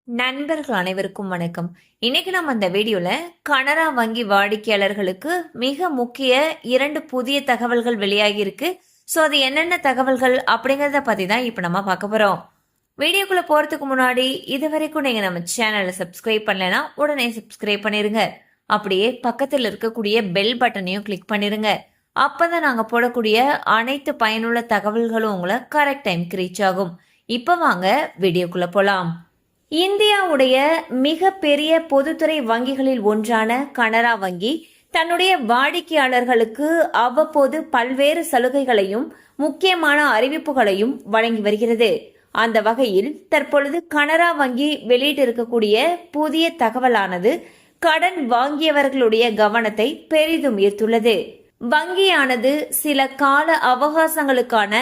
நண்பர்கள் அனைவருக்கும் வணக்கம். இன்னைக்கு நம்ம இந்த வீடியோல கனரா வங்கி வாடிக்கையாளர்களுக்கு மிக முக்கிய 2 புதிய தகவல்கள் வெளியாகி இருக்கு. ஸோ அது என்னென்ன தகவல்கள் அப்படிங்கறத பத்தி தான் இப்ப நம்ம பார்க்க போறோம். வீடியோக்குள்ள போறதுக்கு முன்னாடி இது வரைக்கும் நீங்க நம்ம சேனலை சப்ஸ்கிரைப் பண்ணலைன்னா உடனே சப்ஸ்கிரைப் பண்ணிருங்க. அப்படியே பக்கத்தில் இருக்கக்கூடிய பெல் பட்டனையும் கிளிக் பண்ணிருங்க. அப்பதான் நாங்க போடக்கூடிய அனைத்து பயனுள்ள தகவல்களும் உங்களை கரெக்ட் டைம்க்கு ரீச் ஆகும். இப்ப வாங்க வீடியோக்குள்ள போலாம். இந்தியாவுடைய மிக பெரிய பொதுத்துறை வங்கிகளில் ஒன்றான கனரா வங்கி தன்னுடைய வாடிக்கையாளர்களுக்கு அவ்வப்போது பல்வேறு சலுகைகளையும் முக்கியமான அறிவிப்புகளையும் வழங்கி வருகிறது. அந்த வகையில் தற்பொழுது கனரா வங்கி வெளியிட்டிருக்கக்கூடிய புதிய தகவலானது கடன் வாங்கியவர்களுடைய கவனத்தை பெரிதும் ஈர்த்துள்ளது. வங்கியானது சில கால அவகாசங்களுக்கான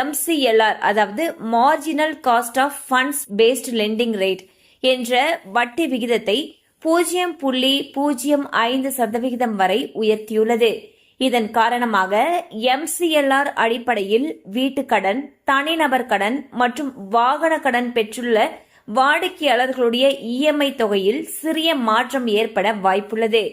MCLR அதாவது marginal cost of funds based lending rate என்ற வட்டி விகிதத்தை 0.05% வரை உயர்த்தியுள்ளது. இதன் காரணமாக MCLR அடிப்படையில் வீட்டுக்கடன், தனிநபர் கடன் மற்றும் வாகன கடன் பெற்றுள்ள வாடிக்கையாளர்களுடைய EMI தொகையில் சிறிய மாற்றம் ஏற்பட வாய்ப்புள்ளது.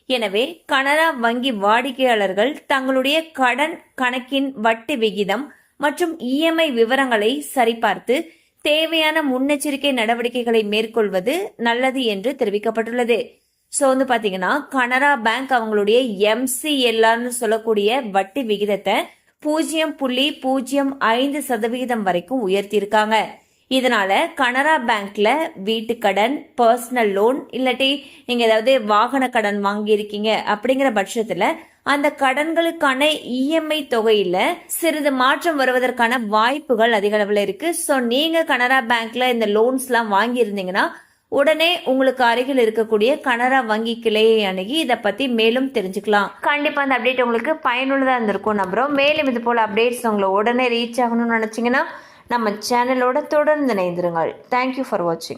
எனவே கனரா வங்கி வாடிக்கையாளர்கள் தங்களுடைய கடன் கணக்கின் வட்டி விகிதம் மற்றும் EMI விவரங்களை சரிபார்த்து தேவையான முன்னெச்சரிக்கை நடவடிக்கைகளை மேற்கொள்வது நல்லது என்று தெரிவிக்கப்பட்டுள்ளது. ஸோ பாத்தீங்கன்னா கனரா பேங்க் அவங்களுடைய MCLRன்னு சொல்லக்கூடிய வட்டி விகிதத்தை 0.05% வரைக்கும் உயர்த்தியிருக்காங்க. இதனால கனரா பேங்க்ல வீட்டுக்கடன், பர்சனல் லோன் இல்லாட்டி நீங்க ஏதாவது வாகன கடன் வாங்கியிருக்கீங்க அப்படிங்கிற பட்சத்துல அந்த கடன்களுக்கான EMI தொகையில சிறிது மாற்றம் வருவதற்கான வாய்ப்புகள் அதிக அளவுல இருக்கு. ஸோ நீங்க கனரா பேங்க்ல இந்த லோன்ஸ் எல்லாம் வாங்கி இருந்தீங்கன்னா உடனே உங்களுக்கு அருகில் இருக்கக்கூடிய கனரா வங்கி கிளையை அணுகி இதை பத்தி மேலும் தெரிஞ்சுக்கலாம். கண்டிப்பா அந்த அப்டேட் உங்களுக்கு பயனுள்ளதா இருந்திருக்கும் நம்புறோம். மேலும் இது போல அப்டேட்ஸ் உங்களை உடனே ரீச் ஆகணும்னு நினைச்சீங்கன்னா நம்ம சேனலோட தொடர்ந்து இணைந்திருங்கள். தேங்க்யூ ஃபார் வாட்சிங்.